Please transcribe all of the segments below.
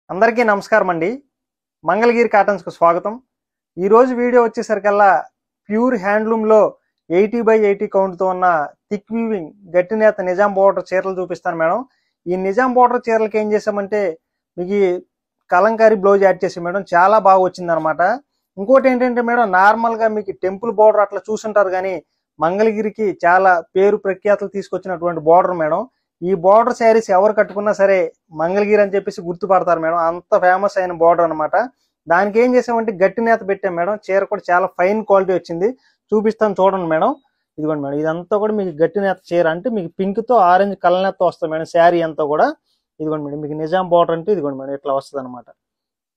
అందరికీ నమస్కారం అండి. మంగళగిరి కాటన్స్కు స్వాగతం. ఈరోజు వీడియో వచ్చేసరికల్లా ప్యూర్ హ్యాండ్లూమ్లో 80/80 కౌంట్తో ఉన్న థిక్ వీవింగ్ గట్టి నేత నిజాం బోర్డర్ చీరలు చూపిస్తాను మేడం. ఈ నిజాం బోర్డర్ చీరలకి ఏం చేసామంటే మీకు ఈ కలంకారీ బ్లౌజ్ యాడ్ చేసాం మేడం. చాలా బాగా వచ్చింది అనమాట. ఇంకోటి ఏంటంటే మేడం, నార్మల్గా మీకు టెంపుల్ బోర్డర్ అట్లా చూసుంటారు, కానీ మంగళగిరికి చాలా పేరు ప్రఖ్యాతులు తీసుకొచ్చినటువంటి బోర్డర్ మేడం. ఈ బోర్డర్ శారీస్ ఎవరు కట్టుకున్నా సరే మంగళగిరి అని చెప్పేసి గుర్తుపడతారు మేడం. అంత ఫేమస్ అయిన బోర్డర్ అనమాట. దానికి ఏం చేసామంటే గట్టి నేత పెట్టాం మేడం. చీర కూడా చాలా ఫైన్ క్వాలిటీ వచ్చింది. చూపిస్తాను చూడండి మేడం. ఇదిగోండి మేడం, ఇదంతా కూడా మీకు గట్టి నేత చీర. అంటే మీకు పింక్ తో ఆరెంజ్ కలర్ నేత వస్తుంది మేడం. శారీ అంతా కూడా ఇదిగోండి మేడం. మీకు నిజాం బోర్డర్ అంటే ఇదిగోండి మేడం, ఇట్లా వస్తుంది అనమాట.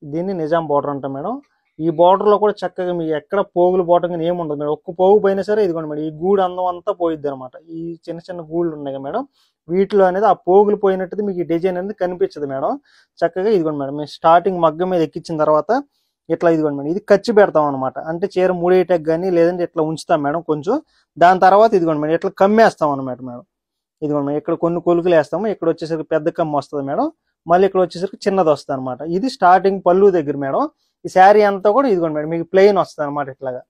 దీన్ని నిజాం బోర్డర్ అంటాం మేడం. ఈ బోర్డర్ లో కూడా చక్కగా మీకు ఎక్కడ పోగులు పోవటం కానీ ఏముండదు మేడం. ఒక్క పోగు పోయినా సరే ఇదిగోండి మేడం, ఈ గూడు అందం అంతా పోయిద్ది అనమాట. ఈ చిన్న చిన్న గూళ్ళు ఉన్నాయి కదా మేడం, వీటిలో అనేది ఆ పోగులు పోయినట్టు మీకు ఈ డిజైన్ అనేది కనిపించదు మేడం. చక్కగా ఇదిగోండి మేడం, మేము స్టార్టింగ్ మగ్గం మీద ఎక్కించిన తర్వాత ఇట్లా ఇదిగోండి మేడం, ఇది ఖర్చు పెడతాం అనమాట. అంటే చీర ముడేటకు కానీ లేదంటే ఇట్లా ఉంచుతాం మేడం కొంచెం. దాని తర్వాత ఇదిగోండి మేడం, ఇట్లా కమ్మేస్తాం అనమాట మేడం. ఇదిగోండి మేడం, ఇక్కడ కొన్ని కొలుకులు వేస్తాము. ఇక్కడ వచ్చేసరికి పెద్ద కమ్మ వస్తుంది మేడం. మళ్ళీ ఇక్కడ వచ్చేసరికి చిన్నది వస్తుంది అనమాట. ఇది స్టార్టింగ్ పళ్ళు దగ్గర మేడం. ఈ శారీ అంతా కూడా ఇదిగోండి మేడం, మీకు ప్లెయిన్ వస్తుంది అనమాట. ఇట్లాగా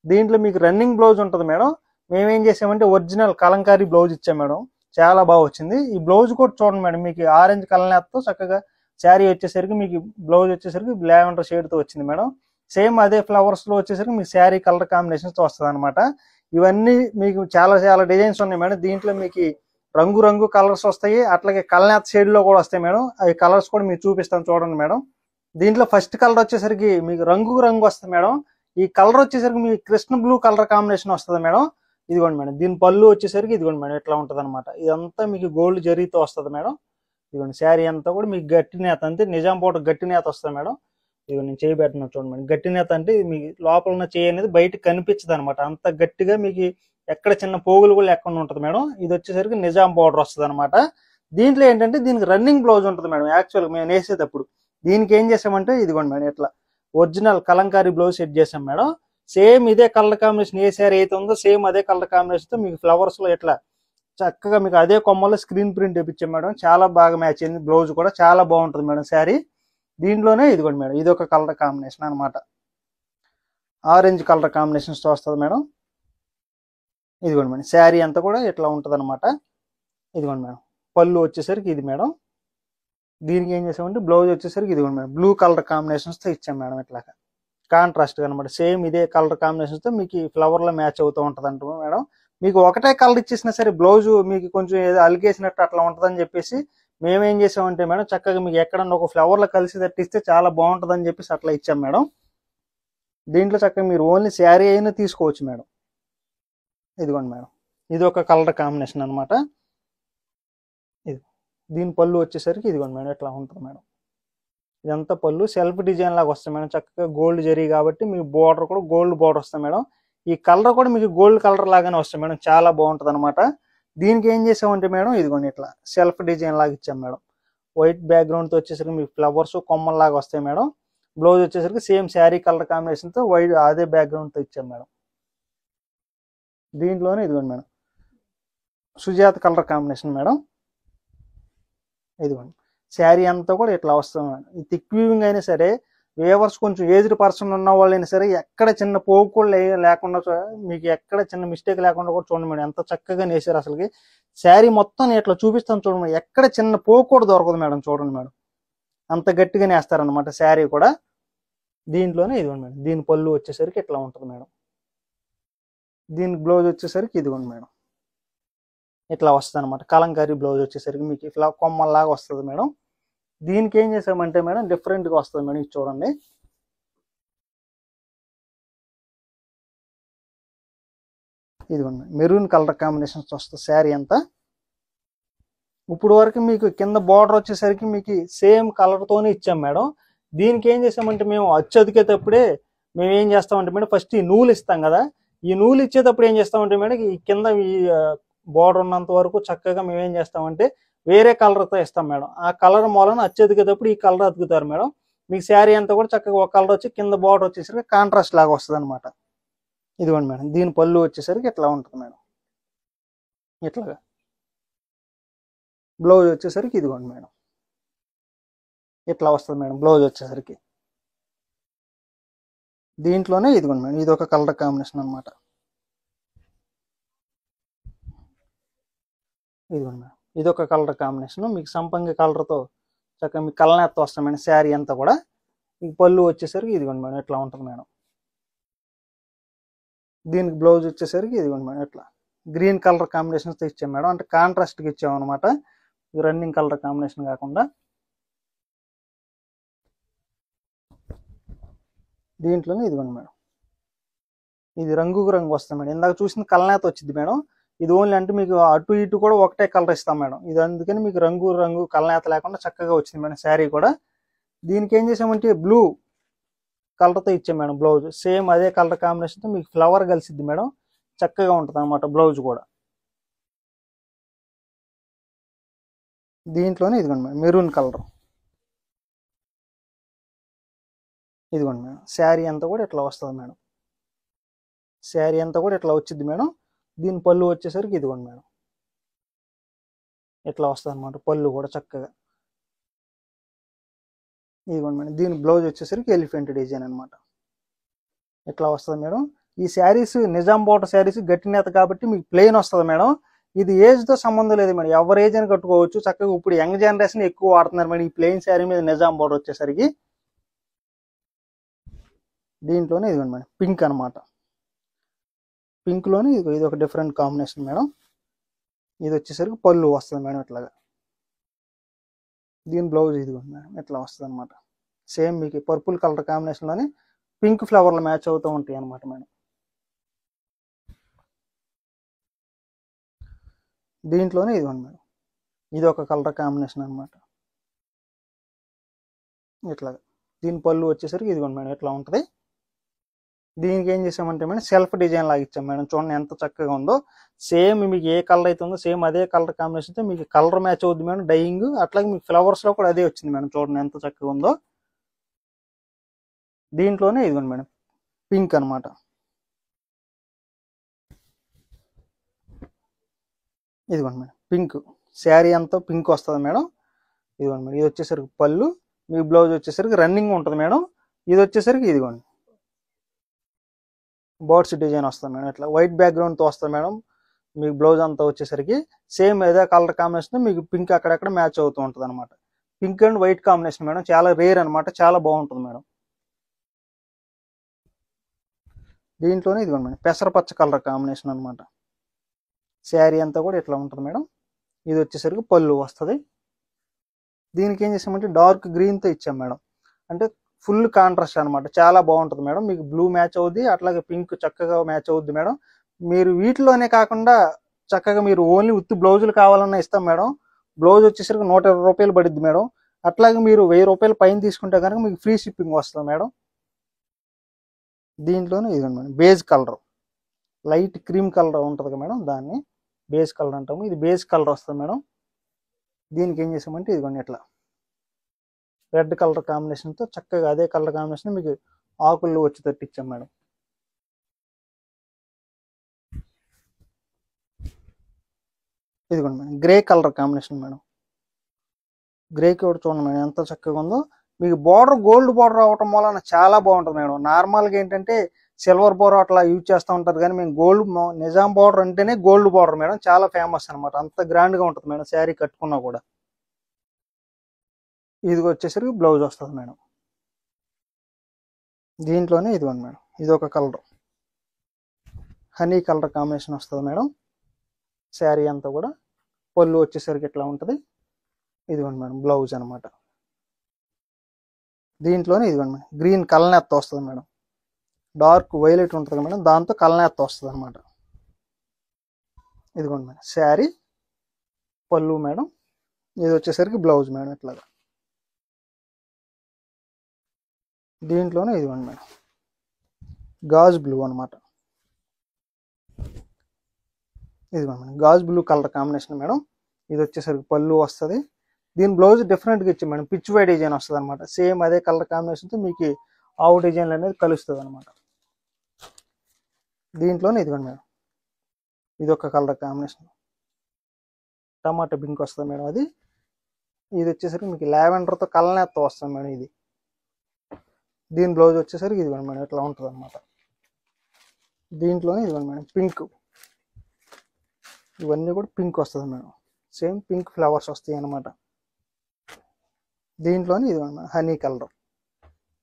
దీంట్లో మీకు రన్నింగ్ బ్లౌజ్ ఉంటుంది మేడం. మేమేం చేసామంటే ఒరిజినల్ కలంకారీ బ్లౌజ్ ఇచ్చాం మేడం. చాలా బాగా వచ్చింది. ఈ బ్లౌజ్ కూడా చూడండి మేడం, మీకు ఆరెంజ్ కలర్తో చక్కగా శారీ వచ్చేసరికి మీకు బ్లౌజ్ వచ్చేసరికి లావెండర్ షేడ్తో వచ్చింది మేడం. సేమ్ అదే ఫ్లవర్స్ లో వచ్చేసరికి మీకు శారీ కలర్ కాంబినేషన్స్ తో వస్తుంది అనమాట. ఇవన్నీ మీకు చాలా చాలా డిజైన్స్ ఉన్నాయి మేడం. దీంట్లో మీకు రంగు రంగు కలర్స్ వస్తాయి, అట్లాగే కలనేత షేడ్ లో కూడా వస్తాయి మేడం. అవి కలర్స్ కూడా మీకు చూపిస్తాను చూడండి మేడం. దీంట్లో ఫస్ట్ కలర్ వచ్చేసరికి మీకు రంగు రంగు వస్తుంది మేడం. ఈ కలర్ వచ్చేసరికి మీకు కృష్ణ బ్లూ కలర్ కాంబినేషన్ వస్తుంది మేడం. ఇదిగోండి మేడం, దీని పళ్ళు వచ్చేసరికి ఇదిగోండి మేడం, ఇట్లా ఉంటుంది అనమాట. ఇదంతా మీకు గోల్డ్ జరీతో వస్తుంది మేడం. ఇదిగోండి శారీ అంతా కూడా మీకు గట్టి నేత, అంటే నిజాం బోర్డర్ గట్టి నేత వస్తుంది మేడం. ఇదిగో నేను చేయి పెట్టిన చూడండి మేడం. గట్టి నేత అంటే మీకు లోపల ఉన్న చేయి అనేది బయటకు కనిపించదు అనమాట. అంత గట్టిగా మీకు ఎక్కడ చిన్న పోగులు కూడా లేకుండా ఉంటుంది మేడం. ఇది వచ్చేసరికి నిజాం బోర్డర్ వస్తుంది అనమాట. దీంట్లో ఏంటంటే దీనికి రన్నింగ్ బ్లౌజ్ ఉంటుంది మేడం. యాక్చువల్గా మేము వేసేటప్పుడు దీనికి ఏం చేసామంటే ఇదిగోండి మేడం, ఇట్లా ఒరిజినల్ కలంకారీ బ్లౌజ్ సెట్ చేసాం మేడం. సేమ్ ఇదే కలర్ కాంబినేషన్, ఏ శారీ అయితే ఉందో సేమ్ అదే కలర్ కాంబినేషన్ తో మీకు ఫ్లవర్స్ లో ఇట్లా చక్కగా మీకు అదే కొమ్మలో స్క్రీన్ ప్రింట్ వేపించాం మేడం. చాలా బాగా మ్యాచ్ అయింది. బ్లౌజ్ కూడా చాలా బాగుంటుంది మేడం శారీ. దీంట్లోనే ఇదిగోండి మేడం, ఇది ఒక కలర్ కాంబినేషన్ అనమాట. ఆరెంజ్ కలర్ కాంబినేషన్స్ తో వస్తుంది మేడం. ఇదిగోండి మేడం, శారీ అంతా కూడా ఇట్లా ఉంటుంది అనమాట. ఇదిగోండి మేడం, పళ్ళు వచ్చేసరికి ఇది మేడం. దీనికి ఏం చేసామంటే బ్లౌజ్ వచ్చేసరికి ఇదిగోండి మేడం, బ్లూ కలర్ కాంబినేషన్స్ తో ఇచ్చాం మేడం. ఇట్లాగా కాంట్రాస్ట్ అనమాట. సేమ్ ఇదే కలర్ కాంబినేషన్స్ తో మీకు ఫ్లవర్ లో మ్యాచ్ అవుతూ ఉంటుంది అంట మేడం. మీకు ఒకటే కలర్ ఇచ్చేసినా సరే బ్లౌజ్ మీకు కొంచెం ఏదో అలిగేసినట్టు అట్లా ఉంటుందని చెప్పేసి మేమేం చేసామంటే మేడం, చక్కగా మీకు ఎక్కడన్నా ఒక ఫ్లవర్ లో కలిసి తట్టిస్తే చాలా బాగుంటుందని చెప్పేసి అట్లా ఇచ్చాం మేడం. దీంట్లో చక్కగా మీరు ఓన్లీ శారీ అయినా తీసుకోవచ్చు మేడం. ఇదిగోండి మేడం, ఇది ఒక కలర్ కాంబినేషన్ అనమాట. ఇది దీని పళ్ళు వచ్చేసరికి ఇదిగోండి మేడం, ఇట్లా ఉంటుంది మేడం. ఇదంతా పళ్ళు సెల్ఫ్ డిజైన్ లాగా వస్తుంది మేడం. చక్కగా గోల్డ్ జరీ కాబట్టి మీకు బోర్డర్ కూడా గోల్డ్ బోర్డర్ వస్తుంది మేడం. ఈ కలర్ కూడా మీకు గోల్డ్ కలర్ లాగానే వస్తుంది మేడం. చాలా బాగుంటుంది అనమాట. దీనికి ఏం చేసామంటే మేడం, ఇదిగోండి ఇట్లా సెల్ఫ్ డిజైన్ లాగా ఇచ్చాం మేడం. వైట్ బ్యాక్గ్రౌండ్ తో వచ్చేసరికి మీకు ఫ్లవర్స్ కొమ్మల్ లాగా వస్తాయి మేడం. బ్లౌజ్ వచ్చేసరికి సేమ్ శారీ కలర్ కాంబినేషన్ తో వైట్ అదే బ్యాక్గ్రౌండ్ తో ఇచ్చాం మేడం. దీంట్లోనే ఇదిగోండి madam, Sujatha colour combination madam. ఇదిగోండి శారీ అంతా కూడా ఇట్లా వస్తుంది మేడం. ఈ థిక్ వీవింగ్ అయినా సరే వేవర్స్ కొంచెం ఏజ్డ్ పర్సన్ ఉన్న వాళ్ళైనా సరే ఎక్కడ చిన్న పోగు కూడా లేకుండా మీకు ఎక్కడ చిన్న మిస్టేక్ లేకుండా కూడా చూడండి మేడం, ఎంత చక్కగా నేసారు. అసలుకి శారీ మొత్తం నేను ఇట్లా చూపిస్తాను చూడండి మేడం, ఎక్కడ చిన్న పోగు కూడా దొరకదు మేడం. చూడండి మేడం, అంత గట్టిగా నేస్తారనమాట శారీ కూడా. దీంట్లోనే ఇదిగోండి మేడం, దీని పళ్ళు వచ్చేసరికి ఇట్లా ఉంటుంది మేడం. దీని బ్లౌజ్ వచ్చేసరికి ఇదిగోండి మేడం, ఇట్లా వస్తుంది అనమాట. కలంకారీ బ్లౌజ్ వచ్చేసరికి మీకు ఇట్లా కొమ్మల్లాగా వస్తుంది మేడం. దీనికి ఏం చేసామంటే మేడం, డిఫరెంట్ గా వస్తుంది మేడం. ఇది చూడండి, ఇదిగోండి మెరూన్ కలర్ కాంబినేషన్స్ వస్తుంది శారీ అంతా. ఇప్పుడు వరకు మీకు కింద బార్డర్ వచ్చేసరికి మీకు సేమ్ కలర్ తోనే ఇచ్చాం మేడం. దీనికి ఏం చేసామంటే మేము అచ్చు అతికేటప్పుడే మేము ఏం చేస్తామంటే మేడం, ఫస్ట్ ఈ నూలు ఇస్తాం కదా, ఈ నూలు ఇచ్చేటప్పుడు ఏం చేస్తామంటే మేడం, ఈ కింద ఈ బార్డర్ ఉన్నంత వరకు చక్కగా మేము ఏం చేస్తామంటే వేరే కలర్తో ఇస్తాం మేడం. ఆ కలర్ మూలన అచ్చు అతికేటప్పుడు ఈ కలర్ అతుకుతారు మేడం. మీకు శారీ అంతా కూడా చక్కగా ఒక కలర్ వచ్చి కింద బార్డర్ వచ్చేసరికి కాంట్రాస్ట్ లాగా వస్తుంది అనమాట. ఇదిగోండి మేడం, దీని పళ్ళు వచ్చేసరికి ఇట్లా ఉంటుంది మేడం. ఇట్లాగా బ్లౌజ్ వచ్చేసరికి ఇదిగోండి మేడం, ఇట్లా వస్తుంది మేడం బ్లౌజ్ వచ్చేసరికి. దీంట్లోనే ఇదిగోండి మేడం, ఇది ఒక కలర్ కాంబినేషన్ అనమాట. ఇదిగోండి మేడం, ఇది ఒక కలర్ కాంబినేషన్. మీకు సంపంగి కలర్తో చక్కగా మీకు కలనేత్తో వస్తుంది మేడం శారీ అంతా కూడా. మీకు పళ్ళు వచ్చేసరికి ఇదిగోండి మేడం ఇట్లా ఉంటుంది మేడం. దీనికి బ్లౌజ్ వచ్చేసరికి ఇదిగోండి మేడం ఇట్లా గ్రీన్ కలర్ కాంబినేషన్తో ఇచ్చాం మేడం, అంటే కాంట్రాస్ట్గా ఇచ్చాం అనమాట, రన్నింగ్ కలర్ కాంబినేషన్ కాకుండా. దీంట్లోనే ఇదిగోండి మేడం, ఇది రంగుకు రంగు వస్తుంది మేడం. ఇందాక చూసిన కలనేత వచ్చింది మేడం, ఇది ఓన్లీ అంటే మీకు అటు ఇటు కూడా ఒకటే కలర్ ఇస్తాం మేడం. ఇది అందుకని మీకు రంగు రంగు కలనేత లేకుండా చక్కగా వచ్చింది మేడం శారీ కూడా. దీనికి ఏం చేసామంటే బ్లూ కలర్తో ఇచ్చాం మేడం బ్లౌజ్, సేమ్ అదే కలర్ కాంబినేషన్తో మీకు ఫ్లవర్ కలిసిద్ది మేడం, చక్కగా ఉంటుంది అనమాట బ్లౌజ్ కూడా. దీంట్లోనే ఇదిగోండి మేడం మెరూన్ కలర్. ఇదిగోండి మేడం శారీ అంతా కూడా ఇట్లా వస్తుంది మేడం, శారీ అంతా కూడా ఇట్లా వచ్చింది మేడం. దీని పళ్ళు వచ్చేసరికి ఇదిగోండి మేడం ఇట్లా వస్తుంది అనమాట, పళ్ళు కూడా చక్కగా. ఇదిగోండి మేడం, దీని బ్లౌజ్ వచ్చేసరికి ఎలిఫెంట్ డిజైన్ అనమాట, ఇట్లా వస్తుంది మేడం. ఈ శారీస్ నిజాం బోర్డర్ శారీస్ గట్టి నేత కాబట్టి మీకు ప్లెయిన్ వస్తుంది మేడం. ఇది ఏజ్తో సంబంధం లేదు మేడం, ఎవరి ఏజ్ అని కట్టుకోవచ్చు చక్కగా. ఇప్పుడు యంగ్ జనరేషన్ ఎక్కువ వాడుతున్నారు మేడం ఈ ప్లెయిన్ శారీ మీద నిజాం బోర్డర్ వచ్చేసరికి. దీంట్లోనే ఇదిగోండి మేడం పింక్ అనమాట, పింక్లోనే ఇది ఒక డిఫరెంట్ కాంబినేషన్ మేడం. ఇది వచ్చేసరికి పళ్ళు వస్తుంది మేడం ఇట్లాగా. దీని బ్లౌజ్ ఇదిగోండి మేడం ఇట్లా వస్తుంది అనమాట. సేమ్ మీకు పర్పుల్ కలర్ కాంబినేషన్లోనే పింక్ ఫ్లవర్లు మ్యాచ్ అవుతూ ఉంటాయి అనమాట మేడం. దీంట్లోనే ఇదిగోండి మేడం, ఇది ఒక కలర్ కాంబినేషన్ అనమాట ఇట్లాగా. దీని పళ్ళు వచ్చేసరికి ఇదిగోండి మేడం ఇట్లా ఉంటుంది. దీనికి ఏం చేసామంటే మేడం సెల్ఫ్ డిజైన్ లాగా ఇచ్చాం మేడం, చూడండి ఎంత చక్కగా ఉందో. సేమ్ మీకు ఏ కలర్ అయితే ఉందో సేమ్ అదే కలర్ కాంబినేషన్తో మీకు కలర్ మ్యాచ్ అవుద్ది మేడం డైయింగ్. అట్లాగే మీకు ఫ్లవర్స్లో కూడా అదే వచ్చింది మేడం, చూడండి ఎంత చక్కగా ఉందో. దీంట్లోనే ఇదిగోండి మేడం పింక్ అనమాట. ఇదిగోండి మేడం పింక్, శారీ అంతా పింక్ వస్తుంది మేడం. ఇదిగోండి మేడం, ఇది వచ్చేసరికి పళ్ళు, మీ బ్లౌజ్ వచ్చేసరికి రన్నింగ్ ఉంటుంది మేడం. ఇది వచ్చేసరికి ఇదిగోండి బర్డ్స్ డిజైన్ వస్తుంది మేడం, ఇట్లా వైట్ బ్యాక్గ్రౌండ్తో వస్తుంది మేడం. మీకు బ్లౌజ్ అంతా వచ్చేసరికి సేమ్ ఏదో కలర్ కాంబినేషన్ మీకు పింక్ అక్కడక్కడ మ్యాచ్ అవుతూ ఉంటుంది అనమాట. Pink and white combination madam, చాలా రేర్ అనమాట, చాలా బాగుంటుంది మేడం. దీంట్లోనే ఇదిగోండి మేడం పెసరపచ్చ కలర్ కాంబినేషన్ అనమాట, శారీ అంతా కూడా ఇట్లా ఉంటుంది మేడం. ఇది వచ్చేసరికి పళ్ళు వస్తుంది. దీనికి ఏం చేసామంటే డార్క్ గ్రీన్తో ఇచ్చాం మేడం, అంటే ఫుల్ కాంట్రాస్ట్ అనమాట, చాలా బాగుంటుంది మేడం. మీకు బ్లూ మ్యాచ్ అవుద్ది, అట్లాగే పింక్ చక్కగా మ్యాచ్ అవుద్ది మేడం. మీరు వీటిలోనే కాకుండా చక్కగా మీరు ఓన్లీ ఉత్తి బ్లౌజులు కావాలన్నా ఇస్తాం మేడం. బ్లౌజ్ వచ్చేసరికి 120 రూపాయలు పడుద్ది మేడం. అట్లాగే మీరు 1000 రూపాయలు పైన తీసుకుంటే కనుక మీకు ఫ్రీ షిప్పింగ్ వస్తుంది మేడం. దీంట్లోనే ఇదిగోండి madam beige colour, light cream colour ఉంటుంది కదా మేడం, దాన్ని బేజ్ కలర్ అంటాము. ఇది బేజ్ కలర్ వస్తుంది మేడం. దీనికి ఏం చేసామంటే ఇదిగోండి ఇట్లా రెడ్ కలర్ కాంబినేషన్తో చక్కగా అదే కలర్ కాంబినేషన్ మీకు ఆకుల్లో వచ్చి తట్టించాం మేడం. ఇదిగోండి madam grey colour combination madam, గ్రేకి కూడా చూడండి మేడం ఎంత చక్కగా ఉందో. మీకు బార్డర్ గోల్డ్ బార్డర్ అవటం వలన చాలా బాగుంటుంది మేడం. నార్మల్గా ఏంటంటే సిల్వర్ బార్డర్ అట్లా యూజ్ చేస్తూ ఉంటారు, కానీ మేము గోల్డ్ నిజాం బార్డర్ అంటేనే గోల్డ్ బార్డర్ మేడం, చాలా ఫేమస్ అనమాట, అంత గ్రాండ్గా ఉంటుంది మేడం శారీ కట్టుకున్నా కూడా. ఇది వచ్చేసరికి బ్లౌజ్ వస్తుంది మేడం. దీంట్లోనే ఇదిగోండి మేడం ఇది ఒక కలర్ హనీ కలర్ కాంబినేషన్ వస్తుంది మేడం. శారీ అంతా కూడా పళ్ళు వచ్చేసరికి ఇట్లా ఉంటుంది. ఇదిగోండి మేడం బ్లౌజ్ అనమాట. దీంట్లోనే ఇదిగోండి మేడం గ్రీన్ కలనేత్త వస్తుంది మేడం, డార్క్ వైలెట్ ఉంటుంది మేడం, దాంతో కలనేత్త వస్తుంది అనమాట. ఇదిగోండి మేడం శారీ పళ్ళు మేడం, ఇది వచ్చేసరికి బ్లౌజ్ మేడం ఇట్లాగా. దీంట్లోనే ఇదిగోండి మేడం గాజ్ బ్లూ అనమాట. ఇదిగోండి madam gauge blue colour combination madam. ఇది వచ్చేసరికి పళ్ళు వస్తుంది. దీని బ్లౌజ్ డిఫరెంట్గా ఇచ్చి మేడం పిచ్ వై డిజైన్ వస్తుంది అనమాట, సేమ్ అదే కలర్ కాంబినేషన్తో మీకు ఆవు డిజైన్లు అనేది కలుస్తుంది అనమాట. దీంట్లోనే ఇదిగోండి మేడం ఇది ఒక కలర్ కాంబినేషన్ టమాటా పింక్ వస్తుంది మేడం, అది ఇది వచ్చేసరికి మీకు లావెండర్తో కలనేత్తో వస్తుంది మేడం. ఇది దీని బ్లౌజ్ వచ్చేసరికి ఇదిగోండి మేడం ఇట్లా ఉంటుంది అనమాట. దీంట్లోనే ఇదిగోండి మేడం పింక్, ఇవన్నీ కూడా పింక్ వస్తుంది మేడం. సేమ్ పింక్ ఫ్లవర్స్ వస్తాయి అనమాట. దీంట్లోనే ఇదిగోండి మేడం హనీ కలర్.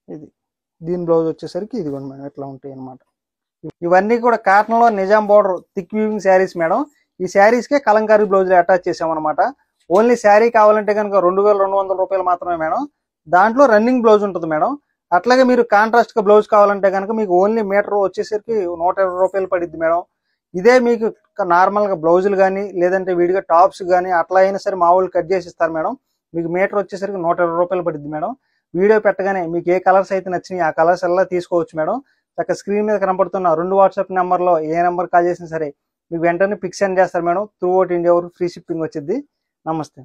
ఇది దీని బ్లౌజ్ వచ్చేసరికి ఇదిగోండి మేడం ఇట్లా ఉంటాయి అనమాట. ఇవన్నీ కూడా కాటన్లో Nizam border thick weaving saris madam. ఈ శారీస్కే కలంకారీ బ్లౌజులు అటాచ్ చేసామన్నమాట. ఓన్లీ శారీ కావాలంటే కనుక 2200 రూపాయలు మాత్రమే మేడం. దాంట్లో రన్నింగ్ బ్లౌజ్ ఉంటుంది మేడం. అట్లాగే మీరు కాంట్రాస్ట్ గా బ్లౌజ్ కావాలంటే కనుక మీకు ఓన్లీ మీటర్ వచ్చేసరికి 120 రూపాయలు పడిద్ది మేడం. ఇదే మీకు నార్మల్ గా బ్లౌజులు కానీ లేదంటే విడిగా టాప్స్ కానీ అట్లా అయినా సరే మామూలు కట్ చేసి ఇస్తారు మేడం. మీకు మీటర్ వచ్చేసరికి 120 రూపాయలు పడిద్ది మేడం. వీడియో పెట్టగానే మీకు ఏ కలర్స్ అయితే నచ్చినాయి ఆ కలర్స్ ఎలా తీసుకోవచ్చు మేడం. చక్కగా స్క్రీన్ మీద కనపడుతున్న 2 వాట్సాప్ నెంబర్లో ఏ నెంబర్ కాల్ చేసినా సరే మీకు వెంటనే పిక్ సెండ్ చేస్తారు మేడం. త్రూ అవుట్ ఇండియా వరకు ఫ్రీ షిప్పింగ్ వచ్చింది. నమస్తే.